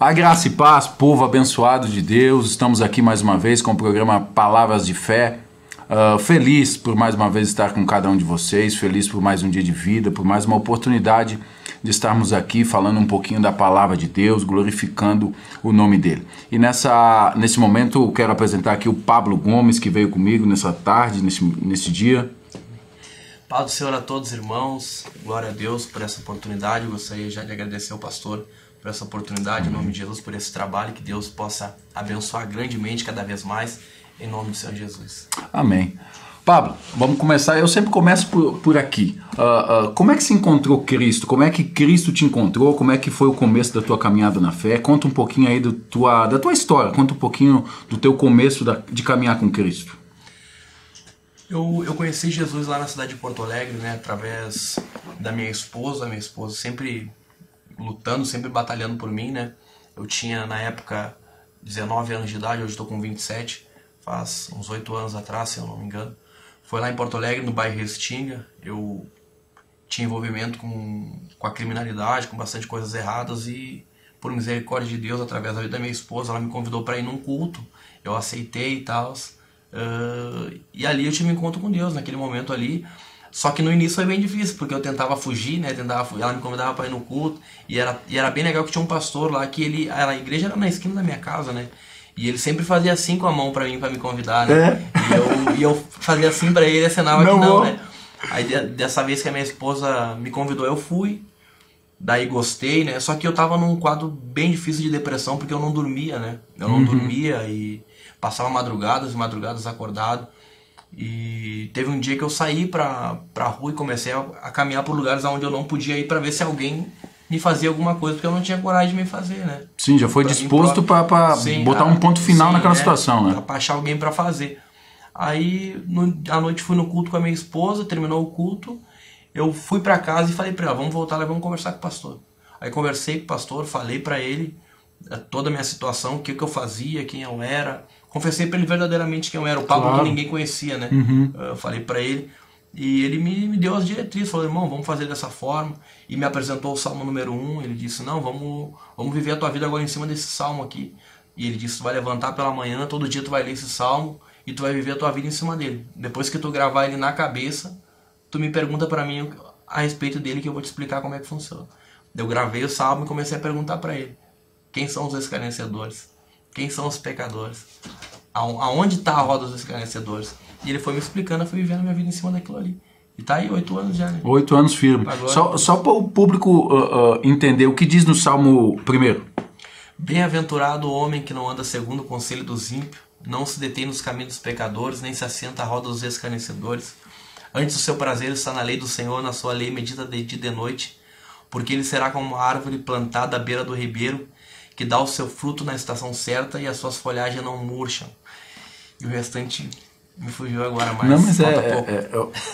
A graça e paz, povo abençoado de Deus, estamos aqui mais uma vez com o programa Palavras de Fé. Feliz por mais uma vez estar com cada um de vocês, feliz por mais um dia de vida, por mais uma oportunidade de estarmos aqui falando um pouquinho da Palavra de Deus, glorificando o nome dele. E nesse momento eu quero apresentar aqui o Pablo Gomes, que veio comigo nessa tarde, nesse dia. Paz do Senhor a todos, irmãos. Glória a Deus por essa oportunidade. Eu gostaria já de agradecer ao pastor por essa oportunidade, em nome de Jesus, por esse trabalho, que Deus possa abençoar grandemente cada vez mais, em nome do Senhor Jesus. Amém. Pablo, vamos começar. Eu sempre começo por aqui. Como é que se encontrou Cristo? Como é que Cristo te encontrou? Como é que foi o começo da tua caminhada na fé? Conta um pouquinho aí da tua história. Conta um pouquinho do teu começo de caminhar com Cristo. Eu conheci Jesus lá na cidade de Porto Alegre, né, através da minha esposa. Minha esposa sempre lutando, sempre batalhando por mim, né. Eu tinha, na época, 19 anos de idade, hoje estou com 27, faz uns 8 anos atrás, se eu não me engano. Foi lá em Porto Alegre, no bairro Restinga. Eu tinha envolvimento com a criminalidade, com bastante coisas erradas, e por misericórdia de Deus, através da vida da minha esposa, ela me convidou para ir num culto. Eu aceitei e tal. E ali eu tive um encontro com Deus, naquele momento ali. Só que no início foi bem difícil, porque eu tentava fugir, né? Ela me convidava para ir no culto, e era bem legal que tinha um pastor lá, que a igreja era na esquina da minha casa, né? E ele sempre fazia assim com a mão para mim, para me convidar, né? E eu fazia assim para ele, acenava que não, né? Aí dessa vez que a minha esposa me convidou, eu fui. Daí gostei, né? Só que eu tava num quadro bem difícil de depressão, porque eu não dormia, né? Eu não dormia e passava madrugadas e madrugadas acordado. E teve um dia que eu saí pra rua e comecei a caminhar por lugares onde eu não podia ir, pra ver se alguém me fazia alguma coisa, porque eu não tinha coragem de me fazer, né? Sim, já foi disposto pra botar um ponto final naquela situação, né? Pra achar alguém pra fazer. Aí, à noite fui no culto com a minha esposa, terminou o culto, eu fui pra casa e falei pra ela, vamos voltar lá, vamos conversar com o pastor. Aí conversei com o pastor, falei pra ele toda a minha situação, o que eu fazia, quem eu era. Confessei pra ele verdadeiramente quem eu era, o Pablo que ninguém conhecia, né? Eu falei pra ele, e ele me deu as diretrizes, falou, irmão, vamos fazer dessa forma. E me apresentou o Salmo número 1, ele disse, não, vamos viver a tua vida agora em cima desse Salmo aqui. E ele disse, tu vai levantar pela manhã, todo dia tu vai ler esse Salmo, e tu vai viver a tua vida em cima dele. Depois que tu gravar ele na cabeça, tu me pergunta pra mim a respeito dele, que eu vou te explicar como é que funciona. Eu gravei o Salmo e comecei a perguntar pra ele, quem são os escarnecedores? Quem são os pecadores? Aonde está a roda dos escarnecedores? E ele foi me explicando, eu fui vivendo a minha vida em cima daquilo ali. E tá aí 8 anos já, né? 8 anos firme. Só para o público entender, o que diz no Salmo 1? Bem-aventurado o homem que não anda segundo o conselho dos ímpios, não se detém nos caminhos dos pecadores, nem se assenta à roda dos escarnecedores. Antes o seu prazer está na lei do Senhor, na sua lei medita de dia e de noite, porque ele será como uma árvore plantada à beira do ribeiro, que dá o seu fruto na estação certa e as suas folhagens não murcham. E o restante me fugiu agora, mais. Não, mas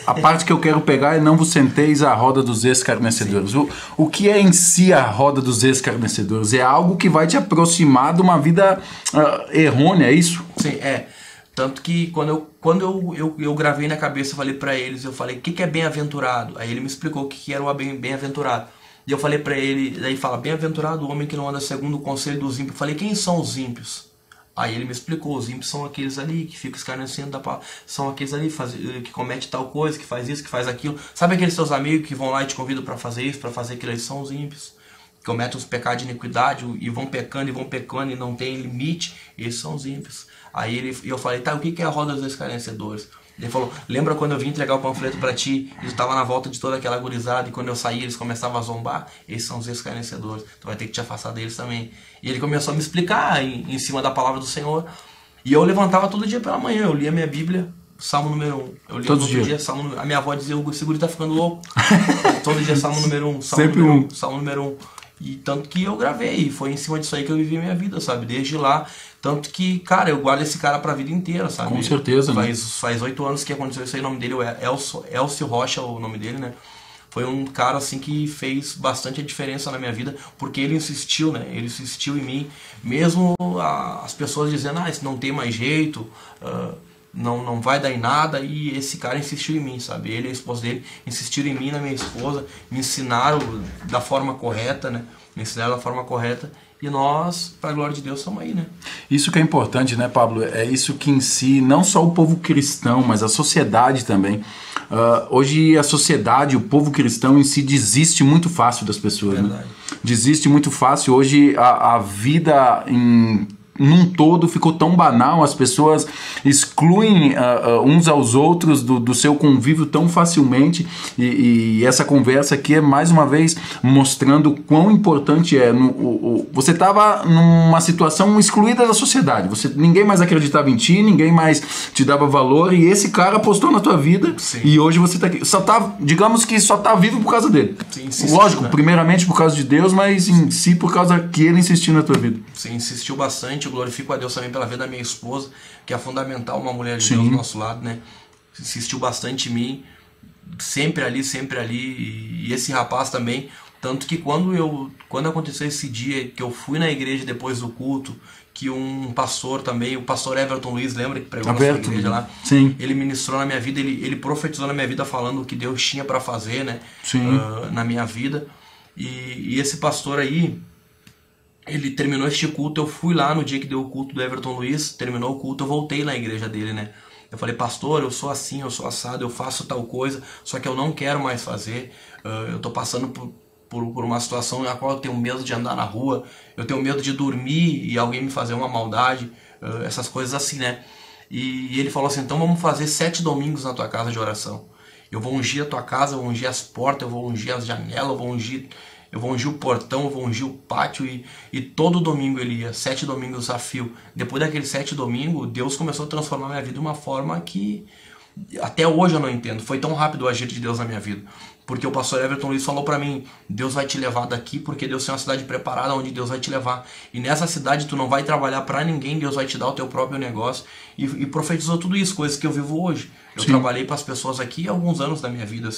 a parte que eu quero pegar é não vos senteis à roda dos escarnecedores. O que é em si a roda dos escarnecedores? É algo que vai te aproximar de uma vida errônea, é isso? Sim, é. Tanto que quando eu gravei na cabeça, eu falei pra eles, eu falei, o que é bem-aventurado? Aí ele me explicou o que era o bem-aventurado. E eu falei pra ele, daí fala, bem-aventurado o homem que não anda segundo o conselho dos ímpios. Eu falei, quem são os ímpios? Aí ele me explicou, os ímpios são aqueles ali que ficam escarnecendo da palavra, são aqueles ali que comete tal coisa, que faz isso, que faz aquilo. Sabe aqueles seus amigos que vão lá e te convidam pra fazer isso, pra fazer aquilo? Eles são os ímpios. Que cometem os pecados de iniquidade e vão pecando e não tem limite. Esses são os ímpios. Aí eu falei, tá, o que é a roda dos escarnecedores? Ele falou, lembra quando eu vim entregar o panfleto pra ti, e tu tava na volta de toda aquela gurizada, e quando eu saí eles começavam a zombar? Esses são os escarnecedores, tu vai ter que te afastar deles também. E ele começou a me explicar em cima da palavra do Senhor, e eu levantava todo dia pela manhã, eu lia minha Bíblia, Salmo número 1. Eu lia todo dia Salmo, a minha avó dizia, o seguro tá ficando louco. Todo dia Salmo número 1, Salmo número 1. E tanto que eu gravei, e foi em cima disso aí que eu vivi a minha vida, sabe? Desde lá. Tanto que, cara, eu guardo esse cara pra vida inteira, sabe? Com certeza, né? Faz 8 anos que aconteceu isso aí, o nome dele é Elcio Rocha, o nome dele, né? Foi um cara, assim, que fez bastante a diferença na minha vida, porque ele insistiu, né? Ele insistiu em mim, mesmo as pessoas dizendo, isso não tem mais jeito, não vai dar em nada, e esse cara insistiu em mim, sabe? Ele e a esposa dele insistiram em mim, na minha esposa, me ensinaram da forma correta, né? Me ensinaram da forma correta, e nós, para a glória de Deus, estamos aí, né? Isso que é importante, né, Pablo? É isso que em si, não só o povo cristão, mas a sociedade também. Hoje a sociedade, o povo cristão em si desiste muito fácil das pessoas, né? Desiste muito fácil. Hoje a vida num todo ficou tão banal, as pessoas excluem uns aos outros do seu convívio tão facilmente, e essa conversa aqui é mais uma vez mostrando o quão importante é. Você estava numa situação excluída da sociedade, ninguém mais acreditava em ti, ninguém mais te dava valor, e esse cara apostou na tua vida. Sim. E hoje você está aqui, digamos que só está vivo por causa dele. Sim, insistiu, lógico, né? Primeiramente por causa de Deus, mas em si por causa que ele insistiu na tua vida. Sim, insistiu bastante. Eu glorifico a Deus também pela vida da minha esposa, que é fundamental, uma mulher de Deus do nosso lado, né? Insistiu bastante em mim, sempre ali, e esse rapaz também. Tanto que quando aconteceu esse dia que eu fui na igreja depois do culto, que um pastor também, o pastor Everton Luiz, lembra que pregou na sua igreja lá? Sim. Ele ministrou na minha vida, ele profetizou na minha vida falando o que Deus tinha para fazer, né? Na minha vida. E esse pastor aí, ele terminou este culto, eu fui lá no dia que deu o culto do Everton Luiz, terminou o culto, eu voltei na igreja dele, né? Eu falei, pastor, eu sou assim, eu sou assado, eu faço tal coisa, só que eu não quero mais fazer, eu tô passando por uma situação na qual eu tenho medo de andar na rua, eu tenho medo de dormir e alguém me fazer uma maldade, essas coisas assim, né? E ele falou assim, então vamos fazer 7 domingos na tua casa de oração. Eu vou ungir a tua casa, eu vou ungir as portas, eu vou ungir as janelas, eu vou ungir o portão, eu vou ungir o pátio, e todo domingo ele ia, 7 domingos a fio. Depois daqueles 7 domingos, Deus começou a transformar minha vida de uma forma que até hoje eu não entendo. Foi tão rápido o agir de Deus na minha vida. Porque o pastor Everton Luiz falou pra mim, Deus vai te levar daqui, porque Deus tem uma cidade preparada onde Deus vai te levar. E nessa cidade tu não vai trabalhar pra ninguém, Deus vai te dar o teu próprio negócio. E profetizou tudo isso, coisas que eu vivo hoje. Eu trabalhei para as pessoas aqui alguns anos da minha vida,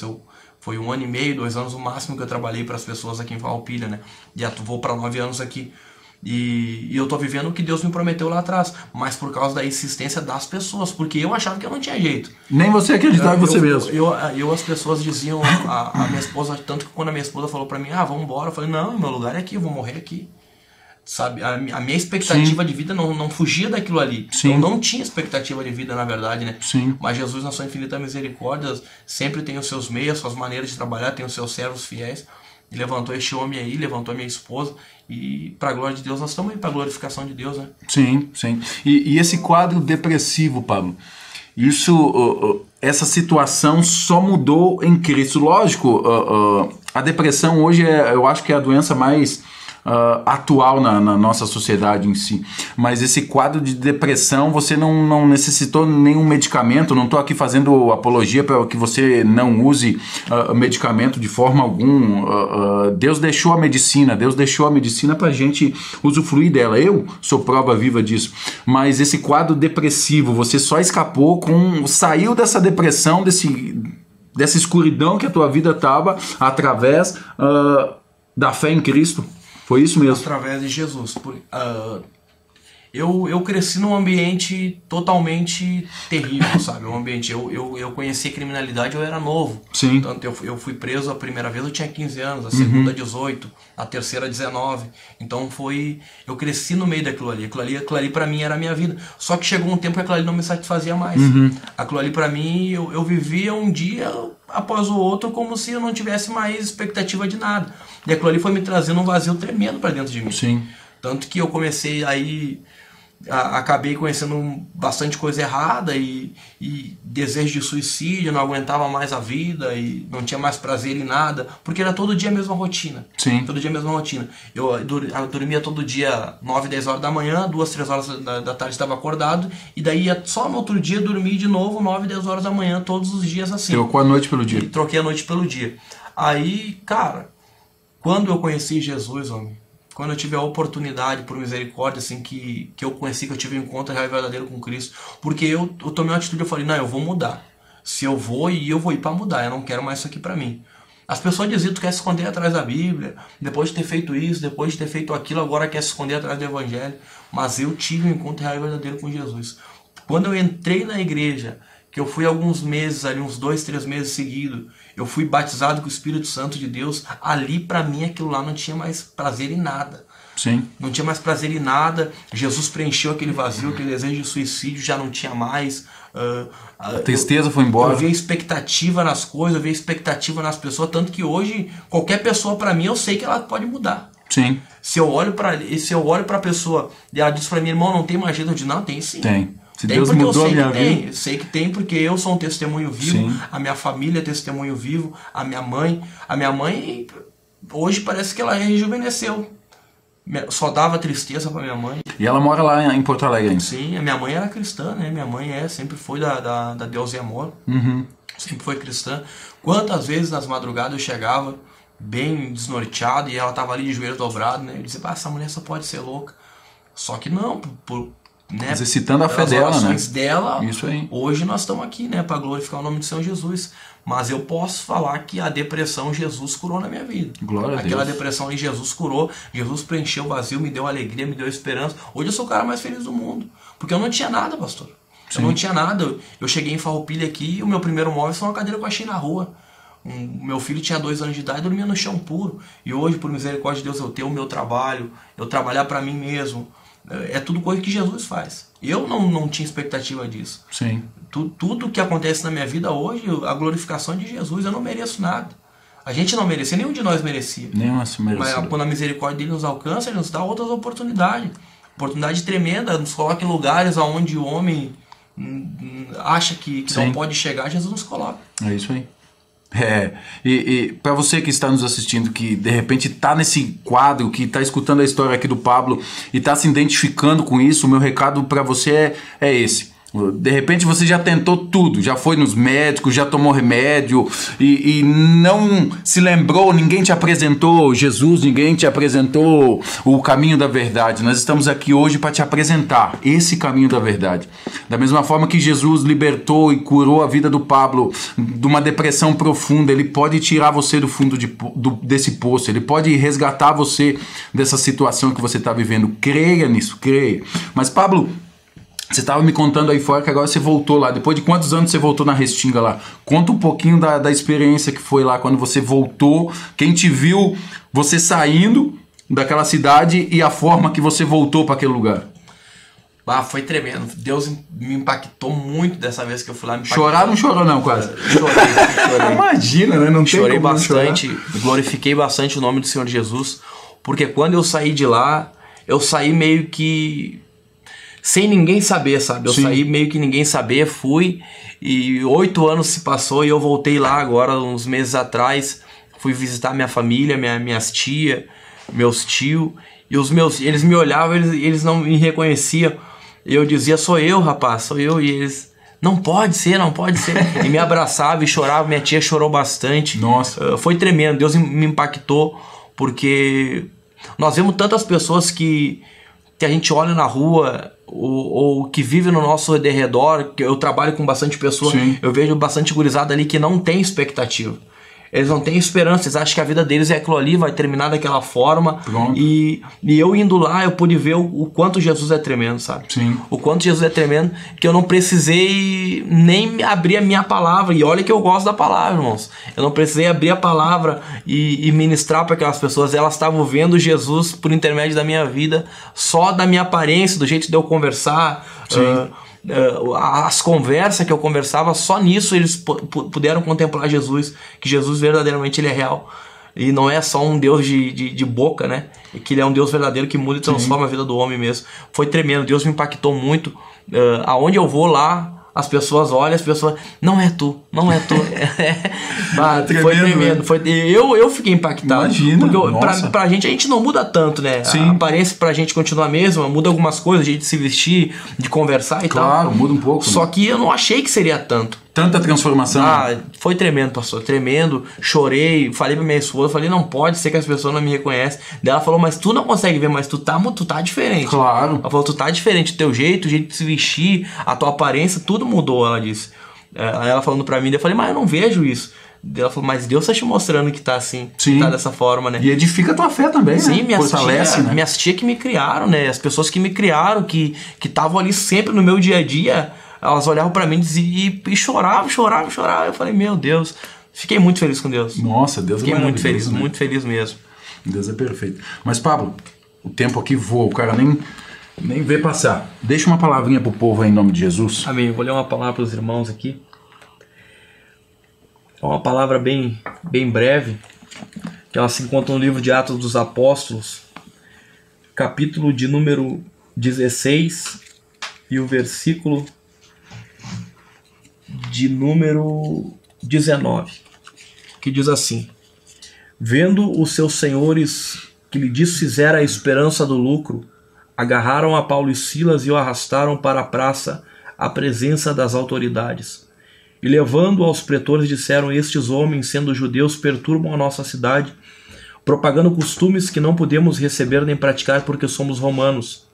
foi 1 ano e meio, 2 anos o máximo que eu trabalhei para as pessoas aqui em Farroupilha, né? Já vou para 9 anos aqui. E eu tô vivendo o que Deus me prometeu lá atrás, mas por causa da insistência das pessoas, porque eu achava que eu não tinha jeito. Nem você acreditava em você mesmo. As pessoas diziam, a minha esposa, tanto que quando a minha esposa falou pra mim, vamos embora, eu falei, não, meu lugar é aqui, eu vou morrer aqui. Sabe, a minha expectativa de vida não fugia daquilo ali. Sim. Eu não tinha expectativa de vida, na verdade, né? Sim. Mas Jesus, na sua infinita misericórdia, sempre tem os seus meios, suas maneiras de trabalhar, tem os seus servos fiéis. E levantou este homem aí, levantou a minha esposa, e para a glória de Deus, nós estamos aí para a glorificação de Deus, né? Sim, sim. E esse quadro depressivo, Pablo, essa situação só mudou em Cristo. Lógico, a depressão hoje eu acho que é a doença mais atual na nossa sociedade em si, mas esse quadro de depressão você não necessitou nenhum medicamento. Não estou aqui fazendo apologia para que você não use medicamento de forma alguma. Deus deixou a medicina para a gente usufruir dela. Eu sou prova viva disso. Mas esse quadro depressivo, você só escapou saiu dessa depressão, dessa escuridão que a tua vida estava, através da fé em Cristo. Foi isso mesmo? Através de Jesus. Eu cresci num ambiente totalmente terrível, sabe? Um ambiente, eu conheci a criminalidade, eu era novo. Sim. Tanto eu fui preso a primeira vez, eu tinha 15 anos, a segunda 18, a terceira 19. Então eu cresci no meio daquilo ali. Aquilo ali pra mim era a minha vida. Só que chegou um tempo que aquilo ali não me satisfazia mais. Aquilo ali pra mim, eu vivia um dia após o outro como se eu não tivesse mais expectativa de nada. E aquilo ali foi me trazendo um vazio tremendo pra dentro de mim. Sim. Tanto que eu comecei aí, acabei conhecendo bastante coisa errada e desejo de suicídio, não aguentava mais a vida e não tinha mais prazer em nada, porque era todo dia a mesma rotina. Sim. Todo dia a mesma rotina. Eu dormia todo dia 9, 10 horas da manhã, 2, 3 horas da tarde estava acordado, e daí só no outro dia dormir de novo 9, 10 horas da manhã, todos os dias assim. Trocou a noite pelo dia. E troquei a noite pelo dia. Aí, cara, quando eu conheci Jesus, homem, quando eu tive a oportunidade, por misericórdia, assim, que eu conheci, que eu tive um encontro real e verdadeiro com Cristo, porque eu tomei uma atitude, eu falei, não, eu vou mudar. Se eu vou ir para mudar, eu não quero mais isso aqui para mim. As pessoas diziam, tu quer se esconder atrás da Bíblia, depois de ter feito isso, depois de ter feito aquilo, agora quer se esconder atrás do Evangelho. Mas eu tive um encontro real e verdadeiro com Jesus. Quando eu entrei na igreja, que eu fui alguns meses ali, uns 2, 3 meses seguidos, eu fui batizado com o Espírito Santo de Deus, ali pra mim aquilo lá não tinha mais prazer em nada. Sim. Não tinha mais prazer em nada. Jesus preencheu aquele vazio, aquele desejo de suicídio já não tinha mais. A tristeza foi embora. Eu via expectativa nas coisas, eu via expectativa nas pessoas, tanto que hoje qualquer pessoa para mim eu sei que ela pode mudar. Sim. Se eu olho para a pessoa e ela diz para mim, irmão, não tem mais jeito, eu digo, não, tem sim. Tem. Se Tem Deus porque mudou eu a sei minha que vida. tem. Eu sei que tem porque eu sou um testemunho vivo. Sim. A minha família é testemunho vivo. A minha mãe hoje parece que ela rejuvenesceu. Só dava tristeza para minha mãe. E ela mora lá em Porto Alegre ainda. Sim, a minha mãe era cristã, né? Minha mãe sempre foi da Deus e Amor. Uhum. Sempre foi cristã. Quantas vezes nas madrugadas eu chegava bem desnorteado e ela tava ali de joelho dobrado, né? Eu dizia, essa mulher só pode ser louca. Só que não, né? Exercitando a fé dela, né? orações dela, Isso aí. hoje nós estamos aqui, né? Para glorificar o nome do Senhor Jesus. Mas eu posso falar que a depressão Jesus curou na minha vida. Glória a Aquela Deus. depressão ali Jesus curou, Jesus preencheu o vazio, me deu alegria, me deu esperança. Hoje eu sou o cara mais feliz do mundo. Porque eu não tinha nada, pastor. Sim. Eu não tinha nada. Eu cheguei em Farroupilha aqui e o meu primeiro móvel foi uma cadeira que eu achei na rua. Meu filho tinha 2 anos de idade e dormia no chão puro. E hoje, por misericórdia de Deus, eu tenho o meu trabalho, eu trabalhar para mim mesmo. É tudo coisa que Jesus faz. Eu não tinha expectativa disso. Sim. Tudo que acontece na minha vida hoje, a glorificação de Jesus, eu não mereço nada. A gente não merecia, nenhum de nós merecia. Nenhuma se merecia. Mas quando a misericórdia dele nos alcança, ele nos dá outras oportunidades. Oportunidade tremenda, nos coloca em lugares onde o homem acha que não pode chegar, Jesus nos coloca. É isso aí. E para você que está nos assistindo, que de repente está nesse quadro, que está escutando a história aqui do Pablo e está se identificando com isso, o meu recado para você é esse. De repente você já tentou tudo, já foi nos médicos, já tomou remédio e não se lembrou, ninguém te apresentou Jesus, ninguém te apresentou o caminho da verdade. Nós estamos aqui hoje para te apresentar esse caminho da verdade. Da mesma forma que Jesus libertou e curou a vida do Pablo de uma depressão profunda, ele pode tirar você do fundo desse poço, ele pode resgatar você dessa situação que você está vivendo. Creia nisso, creia. Mas Pablo, você estava me contando aí fora que agora você voltou lá. Depois de quantos anos você voltou na Restinga lá? Conta um pouquinho da experiência que foi lá quando você voltou. Quem te viu você saindo daquela cidade e a forma que você voltou para aquele lugar. Foi tremendo. Deus me impactou muito dessa vez que eu fui lá. Chorar não chorou não, quase? Chorei. Imagina, né? Não chorei tem como bastante, glorifiquei bastante o nome do Senhor Jesus. Porque quando eu saí de lá, eu saí meio que sem ninguém saber, sabe? Eu saí meio que ninguém saber, fui e 8 anos se passou e eu voltei lá agora, uns meses atrás. Fui visitar minha família, minhas tias, meus tios. E eles me olhavam, eles não me reconheciam. E eu dizia, sou eu, rapaz, sou eu. E eles, não pode ser, não pode ser. E me abraçavam e choravam, minha tia chorou bastante. Nossa. Foi tremendo, Deus me impactou, porque nós vemos tantas pessoas que a gente olha na rua ou que vive no nosso derredor, que eu trabalho com bastante pessoas, eu vejo bastante gurizada ali que não tem expectativa. Eles não têm esperança, eles acham que a vida deles é aquilo ali, vai terminar daquela forma. E eu indo lá, eu pude ver o quanto Jesus é tremendo, sabe? Sim. O quanto Jesus é tremendo, que eu não precisei nem abrir a minha palavra. E olha que eu gosto da palavra, irmãos. Eu não precisei abrir a palavra e ministrar para aquelas pessoas. Elas estavam vendo Jesus por intermédio da minha vida, só da minha aparência, do jeito de eu conversar. As conversas que eu conversava, só nisso eles puderam contemplar Jesus, que Jesus verdadeiramente ele é real e não é só um Deus de boca, né? Que ele é um Deus verdadeiro que muda e transforma a vida do homem mesmo. Foi tremendo, Deus me impactou muito. Aonde eu vou lá, as pessoas olham, as pessoas, não é tu. Foi tremendo. Eu fiquei impactado. Imagina, porque pra gente não muda tanto, né? A aparência pra gente continua a mesma, muda algumas coisas, a gente se vestir, de conversar e tal. Claro, muda um pouco. Só que eu não achei que seria tanto. Tanta transformação. Foi tremendo, pastor, tremendo. Chorei, falei pra minha esposa, falei, não pode ser que as pessoas não me reconhecem. Daí ela falou, mas tu não consegue ver, mas tu tá diferente. Claro. Ela falou, tu tá diferente, o teu jeito, o jeito de se vestir, a tua aparência, tudo mudou, ela disse. Aí ela falando pra mim, eu falei, mas eu não vejo isso. Ela falou, mas Deus tá te mostrando que tá assim, que tá dessa forma, né? E edifica a tua fé também, sim, né? Fortalece, né? Minhas tias que me criaram, né? As pessoas que me criaram, que estavam ali sempre no meu dia a dia, elas olhavam pra mim e choravam. Eu falei, meu Deus, fiquei muito feliz com Deus. Nossa, Deus é maravilhoso, muito feliz, né? muito feliz mesmo. Deus é perfeito. Mas Pablo, O tempo aqui voa, o cara nem vê passar. Deixa uma palavrinha pro povo aí em nome de Jesus. Amém. Vou ler uma palavra para os irmãos aqui. É uma palavra bem breve, que ela se encontra no livro de Atos dos Apóstolos, capítulo de número 16 e o versículo de número 19, que diz assim: vendo os seus senhores que lhe desfizera a esperança do lucro, agarraram a Paulo e Silas e o arrastaram para a praça à presença das autoridades. E levando aos pretores disseram: estes homens, sendo judeus, perturbam a nossa cidade, propagando costumes que não podemos receber nem praticar porque somos romanos.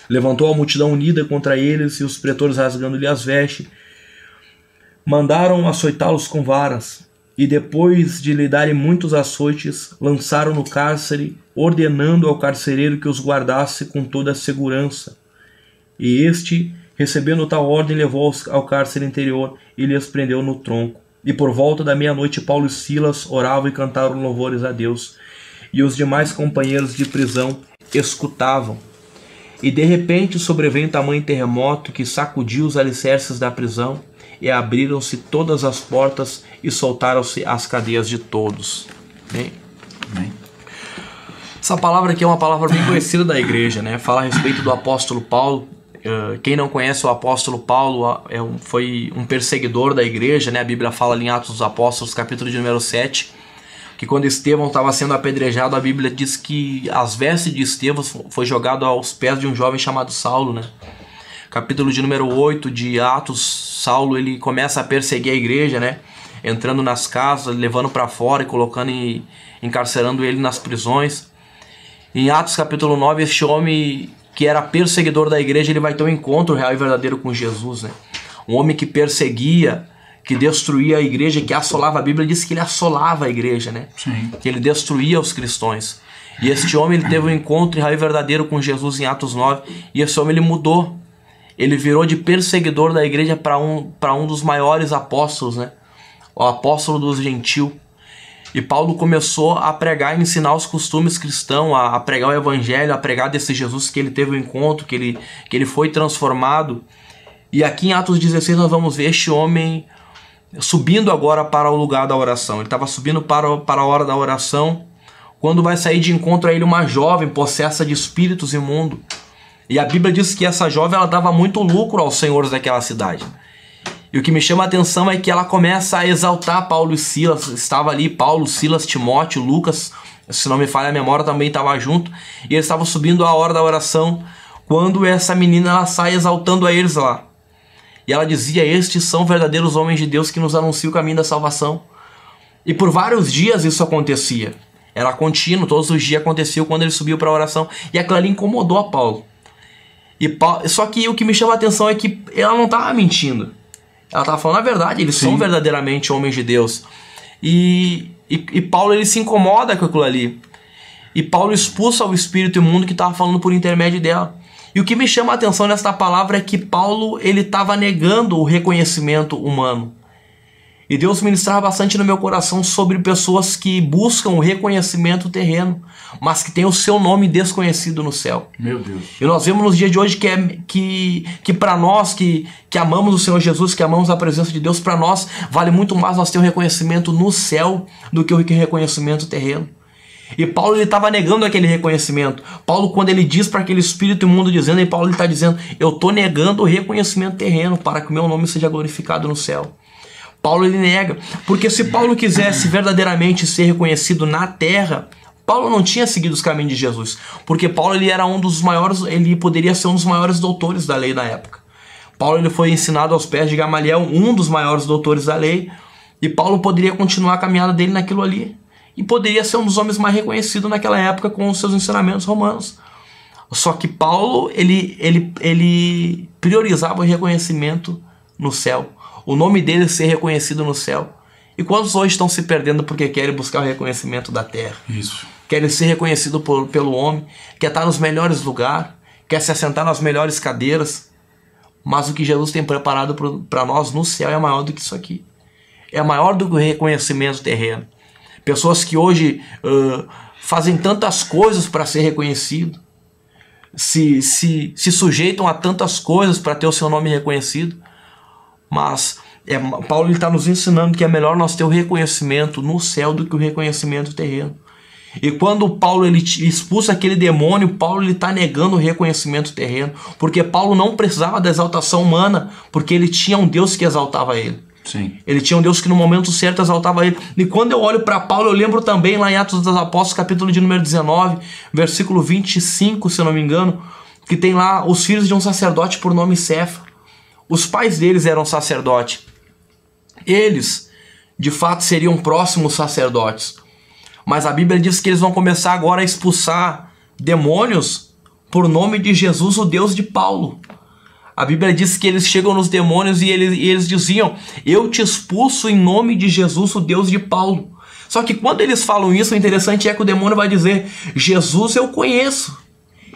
Levantou a multidão unida contra eles, e os pretores, rasgando-lhe as vestes, mandaram açoitá-los com varas, e depois de lhe darem muitos açoites, lançaram no cárcere, ordenando ao carcereiro que os guardasse com toda a segurança. E este, recebendo tal ordem, levou-os ao cárcere interior e lhes prendeu no tronco. E por volta da meia-noite Paulo e Silas oravam e cantaram louvores a Deus, e os demais companheiros de prisão escutavam. E de repente sobreveio um tamanho terremoto que sacudiu os alicerces da prisão, e abriram-se todas as portas e soltaram-se as cadeias de todos. Amém? Amém. Essa palavra aqui é uma palavra bem conhecida da igreja, né? Fala a respeito do apóstolo Paulo. Quem não conhece o apóstolo Paulo foi um perseguidor da igreja, né? A Bíblia fala ali em Atos dos Apóstolos, capítulo de número 7, que quando Estevão estava sendo apedrejado, a Bíblia diz que as vestes de Estevão foi jogado aos pés de um jovem chamado Saulo, né? Capítulo de número 8 de Atos, Saulo ele começa a perseguir a igreja, né? Entrando nas casas, levando para fora e colocando e encarcerando ele nas prisões. Em Atos capítulo 9, este homem que era perseguidor da igreja, ele vai ter um encontro real e verdadeiro com Jesus, né? Um homem que perseguia, que destruía a igreja, que assolava. A Bíblia diz que ele assolava a igreja, né? Sim. Que ele destruía os cristãos. E este homem ele teve um encontro real e verdadeiro com Jesus em Atos 9, e esse homem ele mudou. Ele virou de perseguidor da igreja para um dos maiores apóstolos, né? O apóstolo dos gentios. E Paulo começou a pregar e ensinar os costumes cristãos, a pregar o evangelho, a pregar desse Jesus que ele teve um encontro, que ele foi transformado. E aqui em Atos 16 nós vamos ver este homem subindo agora para o lugar da oração. Ele estava subindo para a hora da oração, quando vai sair de encontro a ele uma jovem possessa de espíritos imundos. E a Bíblia diz que essa jovem ela dava muito lucro aos senhores daquela cidade. E o que me chama a atenção é que ela começa a exaltar Paulo e Silas. Estava ali Paulo, Silas, Timóteo, Lucas, se não me falha a memória, também estava junto. E eles estavam subindo a hora da oração, quando essa menina ela sai exaltando a eles lá. E ela dizia: estes são verdadeiros homens de Deus que nos anunciam o caminho da salvação. E por vários dias isso acontecia. Era contínuo, todos os dias acontecia quando ele subiu para a oração. E aquilo ali incomodou a Paulo. Só que o que me chama a atenção é que ela não estava mentindo. Ela estava falando a verdade, eles Sim. são verdadeiramente homens de Deus. E Paulo ele se incomoda com aquilo ali. E Paulo expulsa o espírito imundo que estava falando por intermédio dela. E o que me chama a atenção nesta palavra é que Paulo ele estava negando o reconhecimento humano. E Deus ministrava bastante no meu coração sobre pessoas que buscam o reconhecimento terreno, mas que tem o seu nome desconhecido no céu. Meu Deus. E nós vemos nos dias de hoje que para nós que amamos o Senhor Jesus, que amamos a presença de Deus, para nós vale muito mais nós ter um reconhecimento no céu do que o reconhecimento terreno. E Paulo ele estava negando aquele reconhecimento. Paulo, quando ele diz para aquele espírito imundo dizendo, e Paulo está dizendo: eu estou negando o reconhecimento terreno para que o meu nome seja glorificado no céu. Paulo ele nega, porque se Paulo quisesse verdadeiramente ser reconhecido na terra, Paulo não tinha seguido os caminhos de Jesus, porque Paulo ele era um dos maiores, ele poderia ser um dos maiores doutores da lei na época. Paulo ele foi ensinado aos pés de Gamaliel, um dos maiores doutores da lei, e Paulo poderia continuar a caminhada dele naquilo ali, e poderia ser um dos homens mais reconhecidos naquela época com os seus ensinamentos romanos. Só que Paulo ele priorizava o reconhecimento no céu. O nome dele ser reconhecido no céu. E quantos hoje estão se perdendo porque querem buscar o reconhecimento da terra? Isso. Querem ser reconhecidos pelo homem, quer estar nos melhores lugares, quer se assentar nas melhores cadeiras. Mas o que Jesus tem preparado para nós no céu é maior do que isso aqui. É maior do que o reconhecimento terreno. Pessoas que hoje fazem tantas coisas para ser reconhecido, se sujeitam a tantas coisas para ter o seu nome reconhecido. Mas Paulo está nos ensinando que é melhor nós ter o reconhecimento no céu do que o reconhecimento terreno. E quando Paulo ele expulsa aquele demônio, Paulo está negando o reconhecimento terreno, porque Paulo não precisava da exaltação humana, porque ele tinha um Deus que exaltava ele. Sim. Ele tinha um Deus que no momento certo exaltava ele. E quando eu olho para Paulo, eu lembro também lá em Atos dos Apóstolos, capítulo de número 19, versículo 25, se eu não me engano, que tem lá os filhos de um sacerdote por nome Cefa. Os pais deles eram sacerdotes. Eles, de fato, seriam próximos sacerdotes. Mas a Bíblia diz que eles vão começar agora a expulsar demônios por nome de Jesus, o Deus de Paulo. A Bíblia diz que eles chegam nos demônios e eles diziam: eu te expulso em nome de Jesus, o Deus de Paulo. Só que quando eles falam isso, o interessante é que o demônio vai dizer: Jesus eu conheço,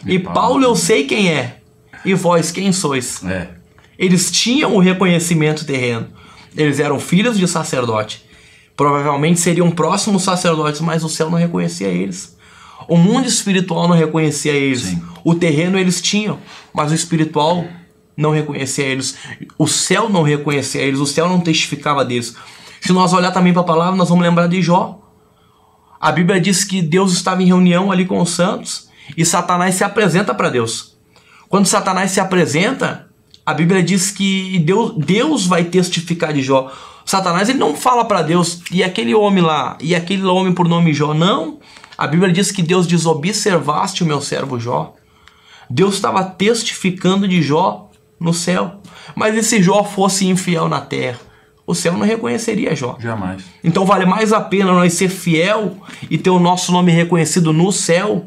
e Paulo eu sei quem é, e vós quem sois? Eles tinham o reconhecimento terreno. Eles eram filhos de sacerdote. Provavelmente seriam próximos sacerdotes, mas o céu não reconhecia eles. O mundo espiritual não reconhecia eles. Sim. O terreno eles tinham, mas o espiritual não reconhecia eles. O céu não reconhecia eles, o céu não testificava deles. Se nós olhar também para a palavra, nós vamos lembrar de Jó. A Bíblia diz que Deus estava em reunião ali com os santos e Satanás se apresenta para Deus. Quando Satanás se apresenta, a Bíblia diz que Deus vai testificar de Jó. Satanás ele não fala para Deus: e aquele homem lá, e aquele homem por nome Jó. Não. A Bíblia diz que Deus diz: observaste o meu servo Jó. Deus estava testificando de Jó no céu. Mas e se Jó fosse infiel na terra? O céu não reconheceria Jó. Jamais. Então vale mais a pena nós ser fiel e ter o nosso nome reconhecido no céu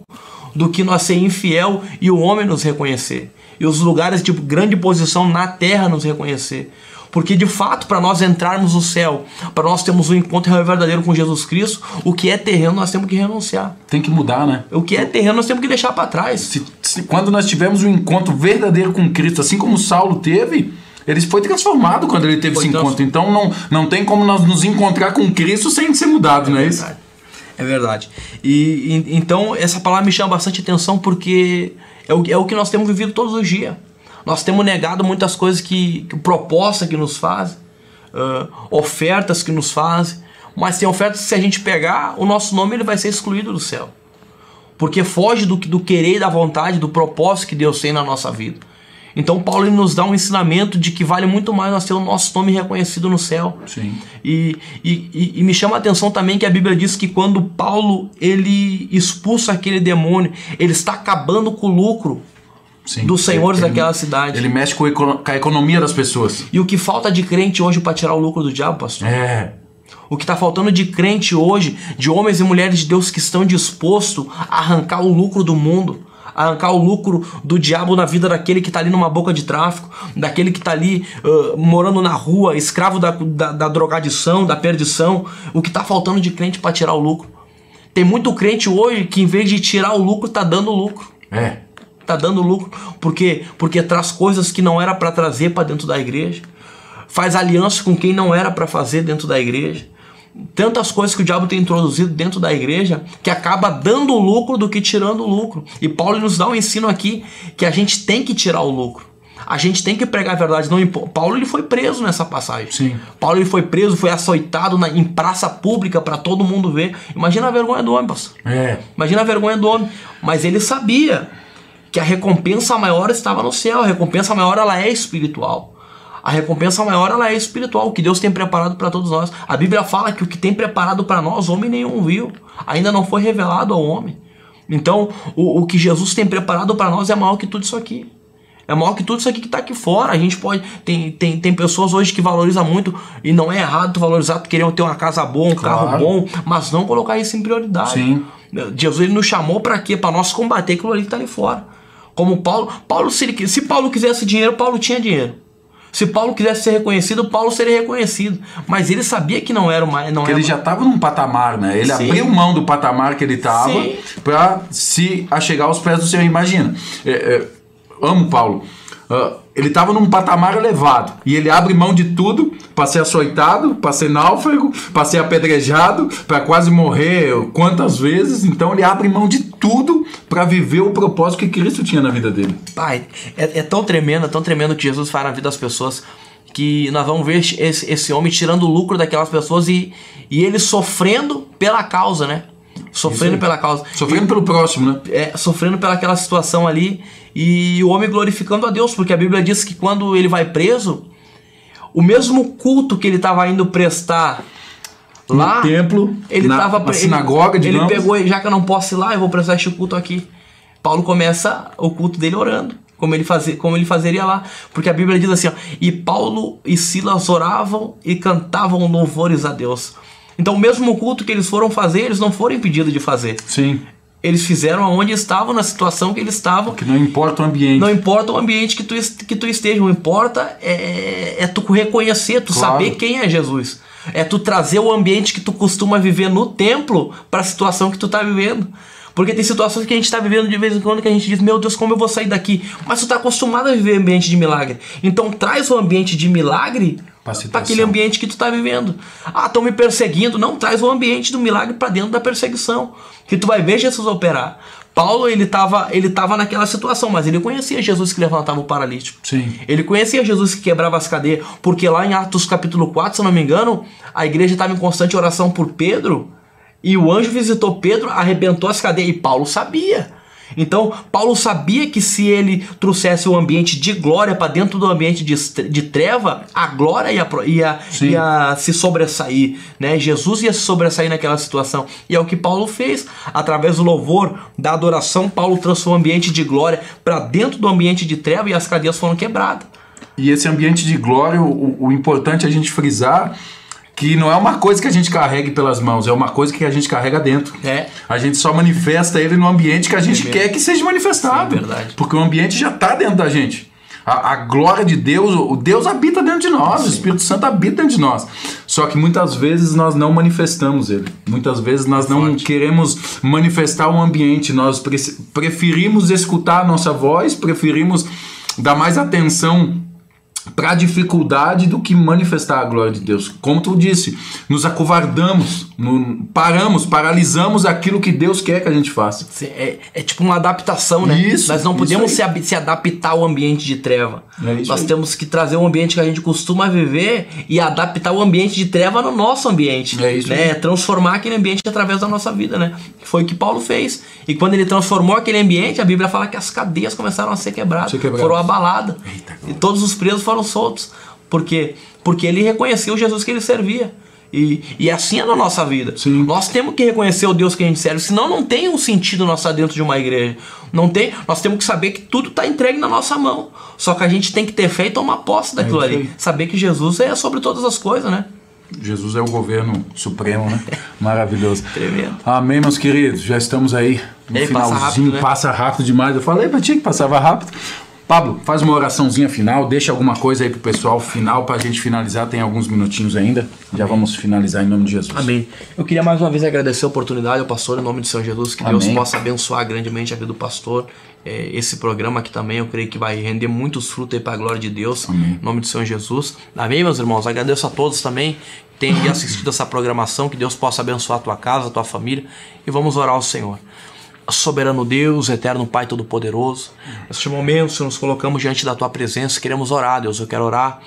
do que nós ser infiel e o homem nos reconhecer. E os lugares de grande posição na terra nos reconhecer. Porque de fato, para nós entrarmos no céu, para nós termos um encontro verdadeiro com Jesus Cristo, o que é terreno nós temos que renunciar. Tem que mudar, né? O que é terreno nós temos que deixar para trás. Quando nós tivermos um encontro verdadeiro com Cristo, assim como Saulo teve, ele foi transformado quando ele teve esse encontro. Então não tem como nós nos encontrar com Cristo sem ser mudado, não é isso? É verdade. E então essa palavra me chama bastante atenção porque é o que nós temos vivido todos os dias. Nós temos negado muitas coisas propostas que nos fazem, ofertas que nos fazem, mas tem ofertas que se a gente pegar, o nosso nome ele vai ser excluído do céu. Porque foge do querer e da vontade, do propósito que Deus tem na nossa vida. Então Paulo ele nos dá um ensinamento de que vale muito mais nós ter o nosso nome reconhecido no céu. Sim. E me chama a atenção também que a Bíblia diz que quando Paulo ele expulsa aquele demônio, ele está acabando com o lucro. Sim, dos senhores daquela cidade. Ele mexe com a economia das pessoas. E o que falta de crente hoje para tirar o lucro do diabo, pastor? O que está faltando de crente hoje, de homens e mulheres de Deus que estão dispostos a arrancar o lucro do mundo, a arrancar o lucro do diabo na vida daquele que está ali numa boca de tráfico, daquele que está ali morando na rua, escravo da drogadição, da perdição. O que está faltando de crente para tirar o lucro? Tem muito crente hoje que em vez de tirar o lucro, está dando lucro. Tá dando lucro, porque traz coisas que não era para trazer para dentro da igreja, faz aliança com quem não era para fazer dentro da igreja, tantas coisas que o diabo tem introduzido dentro da igreja que acaba dando lucro do que tirando lucro. E Paulo nos dá um ensino aqui que a gente tem que tirar o lucro, a gente tem que pregar a verdade. Paulo ele foi preso nessa passagem. Sim. Paulo ele foi preso, foi açoitado em praça pública para todo mundo ver. Imagina a vergonha do homem, pastor. Imagina a vergonha do homem. Mas ele sabia que a recompensa maior estava no céu. A recompensa maior ela é espiritual. A recompensa maior ela é espiritual. O que Deus tem preparado para todos nós. A Bíblia fala que o que tem preparado para nós, homem nenhum viu. Ainda não foi revelado ao homem. Então, o que Jesus tem preparado para nós é maior que tudo isso aqui. É maior que tudo isso aqui que está aqui fora. A gente pode... Tem pessoas hoje que valorizam muito, e não é errado tu valorizar, tu querer ter uma casa boa, um carro bom, mas não colocar isso em prioridade. Sim. Jesus ele nos chamou para quê? Para nós combater aquilo ali que está ali fora. Como Paulo se Paulo quisesse dinheiro, Paulo tinha dinheiro. Se Paulo quisesse ser reconhecido, Paulo seria reconhecido. Mas ele sabia que não era mais. Porque ele já estava num patamar, né? Ele abriu mão do patamar que ele estava para se achegar aos pés do Senhor. Imagina. Amo Paulo. Ele estava num patamar elevado e ele abre mão de tudo para ser açoitado, para ser náufrago, para ser apedrejado, para quase morrer quantas vezes. Então ele abre mão de tudo para viver o propósito que Cristo tinha na vida dele. Pai, é tão tremendo o que Jesus faz na vida das pessoas, que nós vamos ver esse homem tirando o lucro daquelas pessoas e ele sofrendo pela causa, né? Sofrendo pela causa. Sofrendo pelo próximo, né? Sofrendo pelaquela situação ali, e o homem glorificando a Deus, porque a Bíblia diz que quando ele vai preso, o mesmo culto que ele estava indo prestar lá no templo, na sinagoga, digamos. Ele pegou, já que eu não posso ir lá, eu vou prestar este culto aqui. Paulo começa o culto dele orando, como ele fazeria lá, porque a Bíblia diz assim, ó, e Paulo e Silas oravam e cantavam louvores a Deus. Então o mesmo culto que eles foram fazer, eles não foram impedidos de fazer. Sim. Eles fizeram aonde estavam, na situação que eles estavam. Que não importa o ambiente. Não importa o ambiente que tu esteja. O importa é tu reconhecer, tu saber quem é Jesus. É tu trazer o ambiente que tu costuma viver no templo para a situação que tu tá vivendo. Porque tem situações que a gente está vivendo de vez em quando que a gente diz, meu Deus, como eu vou sair daqui? Mas tu tá acostumado a viver ambiente de milagre. Então traz o ambiente de milagre para aquele ambiente que tu tá vivendo. Ah, estão me perseguindo. Não, traz o ambiente do milagre para dentro da perseguição, que tu vai ver Jesus operar. Paulo, ele tava naquela situação, mas ele conhecia Jesus que levantava o paralítico. Sim. Ele conhecia Jesus que quebrava as cadeias, porque lá em Atos capítulo 4, se eu não me engano, a igreja estava em constante oração por Pedro, e o anjo visitou Pedro, arrebentou as cadeias, e Paulo sabia. Então, Paulo sabia que se ele trouxesse o ambiente de glória para dentro do ambiente de treva, a glória ia se sobressair, né? Jesus ia se sobressair naquela situação. E é o que Paulo fez. Através do louvor, da adoração, Paulo transformou o ambiente de glória para dentro do ambiente de treva e as cadeias foram quebradas. E esse ambiente de glória, o importante é a gente frisar que não é uma coisa que a gente carregue pelas mãos, é uma coisa que a gente carrega dentro. A gente só manifesta ele no ambiente que a gente quer que seja manifestado. Sim, verdade. Porque o ambiente já está dentro da gente. A glória de Deus, o Deus habita dentro de nós, o Espírito Santo habita dentro de nós. Só que muitas vezes nós não manifestamos ele. Muitas vezes nós não queremos manifestar o ambiente, nós preferimos escutar a nossa voz, preferimos dar mais atenção para a dificuldade do que manifestar a glória de Deus. Como tu disse, nos acovardamos, paralisamos aquilo que Deus quer que a gente faça. É tipo uma adaptação, né? Isso, nós não podemos se adaptar ao ambiente de treva. Nós temos que trazer um ambiente que a gente costuma viver e adaptar o ambiente de treva no nosso ambiente. Né? Transformar aquele ambiente através da nossa vida, né? Foi o que Paulo fez. E quando ele transformou aquele ambiente, a Bíblia fala que as cadeias começaram a ser quebradas. Foram abaladas. E todos os presos foram soltos. Por quê? Porque ele reconheceu o Jesus que ele servia. E assim é na nossa vida. Sim. Nós temos que reconhecer o Deus que a gente serve, senão não tem um sentido nós estar dentro de uma igreja. Não tem. Nós temos que saber que tudo está entregue na nossa mão. Só que a gente tem que ter fé e tomar posse daquilo ali. Saber que Jesus é sobre todas as coisas, né? Jesus é o governo supremo, né? Maravilhoso. Tremendo. Amém, meus queridos. Já estamos aí no finalzinho. Passa rápido demais. Eu falei pra ti que passava rápido. Pablo, faz uma oraçãozinha final, deixa alguma coisa aí pro pessoal final pra gente finalizar, tem alguns minutinhos ainda, já vamos finalizar em nome de Jesus. Amém. Eu queria mais uma vez agradecer a oportunidade ao pastor em nome do Senhor Jesus, que Deus possa abençoar grandemente a vida do pastor. Esse programa aqui também eu creio que vai render muitos frutos aí para a glória de Deus. Amém. Em nome do Senhor Jesus. Amém, meus irmãos? Agradeço a todos também que têm assistido essa programação, que Deus possa abençoar a tua casa, a tua família, e vamos orar ao Senhor. Soberano Deus, eterno Pai Todo-Poderoso, neste momento, Senhor, nos colocamos diante da Tua presença, queremos orar, Deus, eu quero orar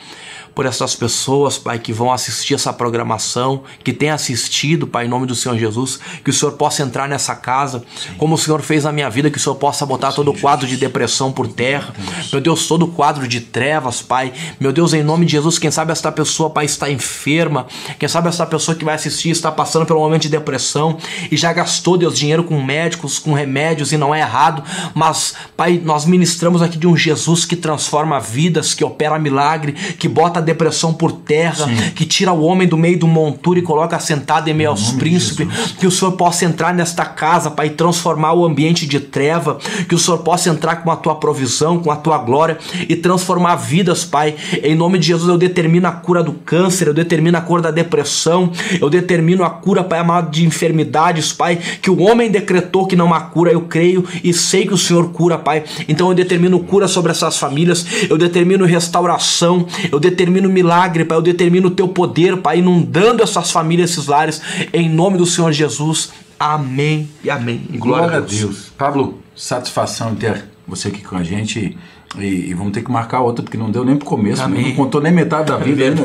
por essas pessoas, Pai, que vão assistir essa programação, que têm assistido, Pai, em nome do Senhor Jesus, que o Senhor possa entrar nessa casa, como o Senhor fez na minha vida, que o Senhor possa botar todo o quadro de depressão por terra, meu Deus, todo o quadro de trevas, Pai, meu Deus, em nome de Jesus, quem sabe esta pessoa, Pai, está enferma, quem sabe esta pessoa que vai assistir está passando pelo momento de depressão e já gastou, Deus, dinheiro com médicos, com remédios, e não é errado, mas, Pai, nós ministramos aqui de um Jesus que transforma vidas, que opera milagre, que bota a depressão por terra, que tira o homem do meio do monturo e coloca sentado em meio aos príncipes, que o Senhor possa entrar nesta casa, Pai, e transformar o ambiente de treva, que o Senhor possa entrar com a Tua provisão, com a Tua glória e transformar vidas, Pai, em nome de Jesus. Eu determino a cura do câncer, eu determino a cura da depressão, eu determino a cura, Pai amado, de enfermidades, Pai, que o homem decretou que não há cura, eu creio e sei que o Senhor cura, Pai, então eu determino cura sobre essas famílias, eu determino restauração, eu determino milagre, Pai, eu determino o Teu poder, Pai, inundando essas famílias, esses lares, em nome do Senhor Jesus. Amém e amém. E glória a Deus. Pablo, satisfação em ter você aqui com a gente. E vamos ter que marcar outra, porque não deu nem pro começo, não contou nem metade da vida ainda.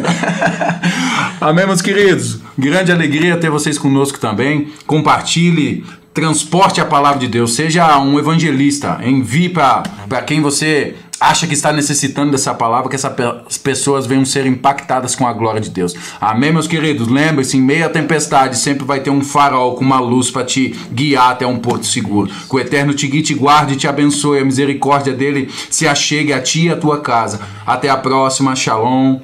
Amém, meus queridos. Grande alegria ter vocês conosco também. Compartilhe, transporte a palavra de Deus. Seja um evangelista. Envie para quem você acha que está necessitando dessa palavra, que essas pessoas venham ser impactadas com a glória de Deus. Amém, meus queridos? Lembre-se, em meio à tempestade sempre vai ter um farol com uma luz para te guiar até um porto seguro. Que o Eterno te guie, te guarde e te abençoe. A misericórdia dele se achegue a ti e a tua casa. Até a próxima. Shalom.